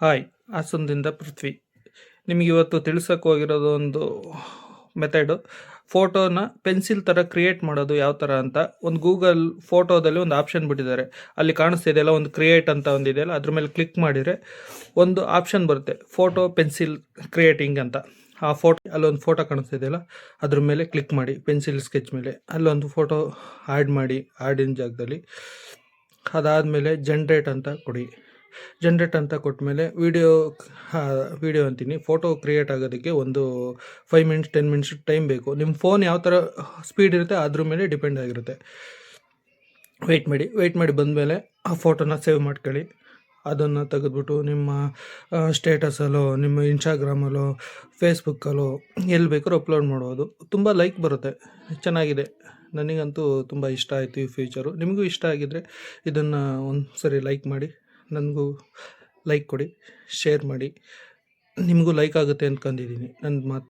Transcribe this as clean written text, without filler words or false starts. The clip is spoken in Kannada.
ಹಾಯ್, ಹಾಸನದಿಂದ ಪೃಥ್ವಿ. ನಿಮಗೆ ಇವತ್ತು ತಿಳಿಸೋಕೆ ಹೋಗಿರೋದು ಒಂದು ಮೆಥಡು. ಫೋಟೋನ ಪೆನ್ಸಿಲ್ ಥರ ಕ್ರಿಯೇಟ್ ಮಾಡೋದು ಯಾವ ಥರ ಅಂತ ಒಂದು ಗೂಗಲ್ ಫೋಟೋದಲ್ಲಿ ಒಂದು ಆಪ್ಷನ್ ಬಿಟ್ಟಿದ್ದಾರೆ. ಅಲ್ಲಿ ಕಾಣಿಸ್ತಿದೆಯಲ್ಲ, ಒಂದು ಕ್ರಿಯೇಟ್ ಅಂತ ಒಂದಿದೆಯಲ್ಲ, ಅದ್ರ ಮೇಲೆ ಕ್ಲಿಕ್ ಮಾಡಿದರೆ ಒಂದು ಆಪ್ಷನ್ ಬರುತ್ತೆ, ಫೋಟೋ ಪೆನ್ಸಿಲ್ ಕ್ರಿಯೇಟಿಂಗ್ ಅಂತ. ಆ ಫೋಟೋ ಅಲ್ಲೊಂದು ಫೋಟೋ ಕಾಣಿಸ್ತಿದೆಯಲ್ಲ, ಅದ್ರ ಮೇಲೆ ಕ್ಲಿಕ್ ಮಾಡಿ, ಪೆನ್ಸಿಲ್ ಸ್ಕೆಚ್ ಮೇಲೆ ಅಲ್ಲೊಂದು ಫೋಟೋ ಆ್ಯಡ್ ಮಾಡಿ, ಆ್ಯಡಿನ ಜಾಗದಲ್ಲಿ. ಅದಾದಮೇಲೆ ಜನ್ರೇಟ್ ಅಂತ ಕೊಡಿ. ಜನ್ರೇಟ್ ಅಂತ ಕೊಟ್ಟಮೇಲೆ ವೀಡಿಯೋ ಅಂತೀನಿ, ಫೋಟೋ ಕ್ರಿಯೇಟ್ ಆಗೋದಕ್ಕೆ ಒಂದು 5 ಮಿನಿಟ್ಸ್ 10 ಮಿನಿಟ್ಸ್ ಟೈಮ್ ಬೇಕು. ನಿಮ್ಮ ಫೋನ್ ಯಾವ ಥರ ಸ್ಪೀಡ್ ಇರುತ್ತೆ ಅದ್ರ ಮೇಲೆ ಡಿಪೆಂಡ್ ಆಗಿರುತ್ತೆ. ವೆಯ್ಟ್ ಮಾಡಿ ಬಂದಮೇಲೆ ಆ ಫೋಟೋನ ಸೇವ್ ಮಾಡ್ಕೊಳ್ಳಿ. ಅದನ್ನು ತೆಗೆದ್ಬಿಟ್ಟು ನಿಮ್ಮ ಸ್ಟೇಟಸಲ್ಲೋ, ನಿಮ್ಮ ಇನ್ಸ್ಟಾಗ್ರಾಮಲ್ಲೋ, ಫೇಸ್ಬುಕ್ಕಲ್ಲೋ ಎಲ್ಲಿ ಬೇಕಾದ್ರೂ ಅಪ್ಲೋಡ್ ಮಾಡ್ಬೋದು. ತುಂಬ ಲೈಕ್ ಬರುತ್ತೆ, ಚೆನ್ನಾಗಿದೆ. ನನಗಂತೂ ತುಂಬ ಇಷ್ಟ ಆಯಿತು ಈ ಫೀಚರು. ನಿಮಗೂ ಇಷ್ಟ ಆಗಿದ್ದರೆ ಇದನ್ನು ಒಂದು ಸರಿ ಲೈಕ್ ಮಾಡಿ, ನನಗೂ ಲೈಕ್ ಕೊಡಿ, ಶೇರ್ ಮಾಡಿ. ನಿಮಗೂ ಲೈಕ್ ಆಗುತ್ತೆ ಅಂದ್ಕೊಂಡಿದ್ದೀನಿ ನನ್ನ ಮಾತು.